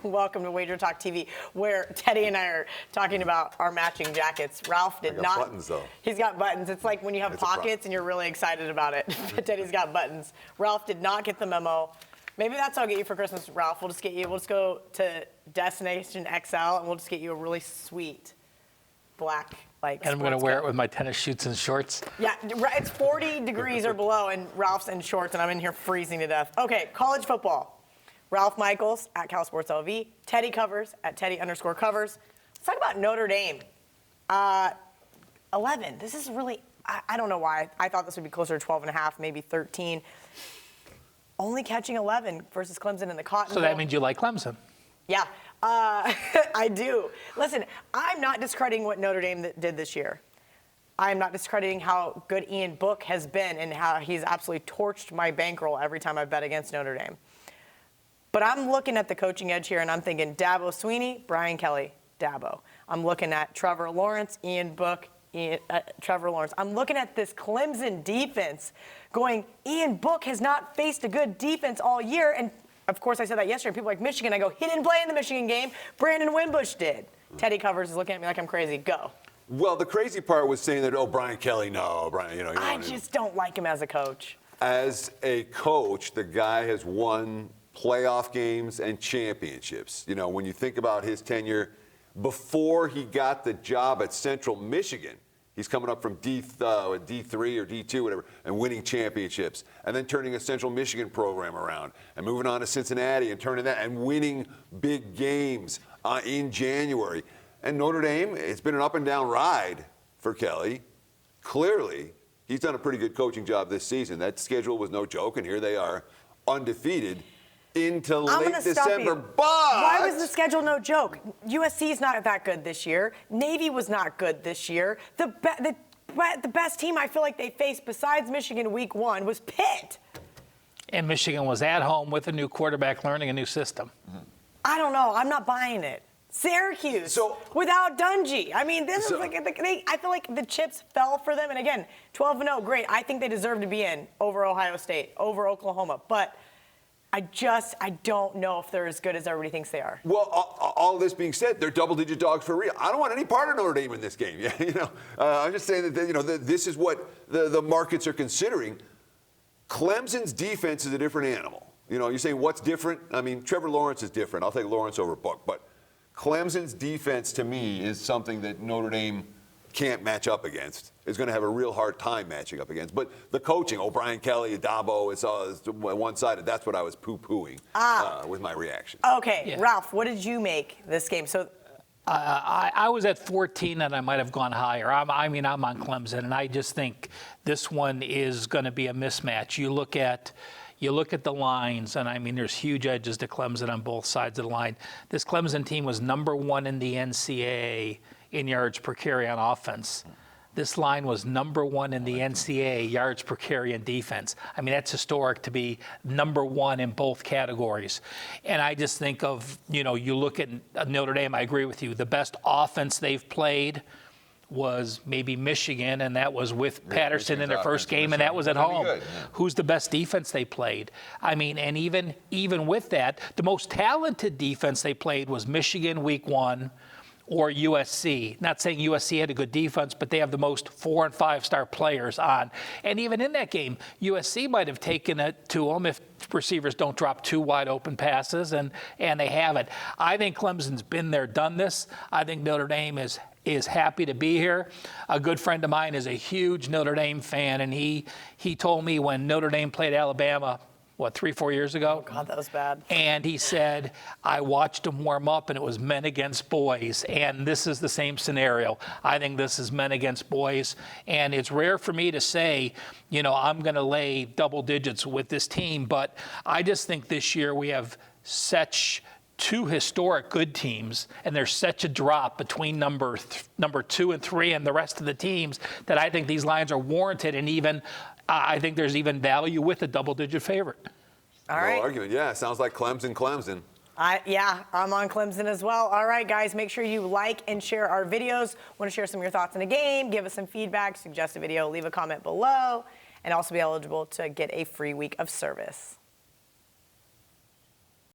Welcome to WagerTalk TV, where Teddy and I are talking about our matching jackets. Ralph did not. Buttons, though. He's got buttons. It's like when you have pockets and you're really excited about it. Teddy's got buttons. Ralph did not get the memo. Maybe that's what I'll get you for Christmas, Ralph. We'll just go to Destination XL and we'll just get you a really sweet black, and I'm going to wear it with my tennis shoes and shorts. Yeah, it's 40 degrees or below, and Ralph's in shorts, and I'm in here freezing to death. Okay, college football. Ralph Michaels at CalSportsLV. Teddy Covers at Teddy_Covers. Let's talk about Notre Dame. 11. This is really, I don't know why. I thought this would be closer to 12.5, maybe 13. Only catching 11 versus Clemson in the Cotton Bowl. So that means you like Clemson. Yeah. I do. Listen, I'm not discrediting what Notre Dame did this year. I'm not discrediting how good Ian Book has been and how he's absolutely torched my bankroll every time I bet against Notre Dame. But I'm looking at the coaching edge here, and I'm thinking Dabo Sweeney, Brian Kelly, Dabo. I'm looking at Trevor Lawrence, Ian Book, Trevor Lawrence. I'm looking at this Clemson defense going, Ian Book has not faced a good defense all year, and of course, I said that yesterday. People like Michigan. I go, he didn't play in the Michigan game. Brandon Wimbush did. Teddy Covers is looking at me like I'm crazy. Go. Well, the crazy part was saying that, Brian Kelly, no, Brian, I just don't like him as a coach. As a coach, the guy has won playoff games and championships. When you think about his tenure, before he got the job at Central Michigan, he's coming up from D3 or D2, whatever, and winning championships, and then turning a Central Michigan program around, and moving on to Cincinnati and turning that, and winning big games in January. And Notre Dame, it's been an up and down ride for Kelly. Clearly, he's done a pretty good coaching job this season. That schedule was no joke, and here they are, undefeated into late December. But why was the schedule no joke? USC is not that good this year. Navy was not good this year. The best team I feel like they faced besides Michigan week 1 was Pitt. And Michigan was at home with a new quarterback learning a new system. Mm-hmm. I don't know. I'm not buying it. Syracuse without Dungy. I mean, this is like I feel like the chips fell for them. And again, 12-0, great. I think they deserve to be in over Ohio State, over Oklahoma. But I don't know if they're as good as everybody thinks they are. Well, all this being said, they're double-digit dogs for real. I don't want any part of Notre Dame in this game. I'm just saying that this is what the markets are considering. Clemson's defense is a different animal. You're saying what's different? I mean, Trevor Lawrence is different. I'll take Lawrence over Book, but Clemson's defense to me is something that Notre Dame can't match up against. Is going to have a real hard time matching up against. But the coaching, Brian Kelly, Dabo, it's one-sided. That's what I was poo-pooing with my reaction. Okay, yeah. Ralph, what did you make this game? So, I was at 14, and I might have gone higher. I'm on Clemson, and I just think this one is going to be a mismatch. You look at the lines, and there's huge edges to Clemson on both sides of the line. This Clemson team was number 1 in the NCAA in yards per carry on offense. This line was number 1 in the NCAA yards per carry on defense. That's historic to be number 1 in both categories. And I just think of, you look at Notre Dame, I agree with you. The best offense they've played was maybe Michigan, and that was with Patterson in their first game, and that was at home. Good, yeah. Who's the best defense they played? And even with that, the most talented defense they played was Michigan week 1 or USC. Not saying USC had a good defense, but they have the most 4- and 5-star players on. And even in that game, USC might have taken it to them if receivers don't drop 2 wide open passes, and they haven't. I think Clemson's been there, done this. I think Notre Dame is happy to be here. A good friend of mine is a huge Notre Dame fan, and he told me when Notre Dame played Alabama, 3-4 years ago? Oh, God, that was bad. And he said, I watched them warm up, and it was men against boys. And this is the same scenario. I think this is men against boys. And it's rare for me to say, I'm going to lay double digits with this team. But I just think this year we have such 2 historic good teams, and there's such a drop between number 2 and 3 and the rest of the teams that I think these lines are warranted, and even I think there's even value with a double-digit favorite. All right. No argument. Yeah, sounds like Clemson. I'm on Clemson as well. All right, guys, make sure you like and share our videos. Want to share some of your thoughts on the game, give us some feedback, suggest a video, leave a comment below, and also be eligible to get a free week of service.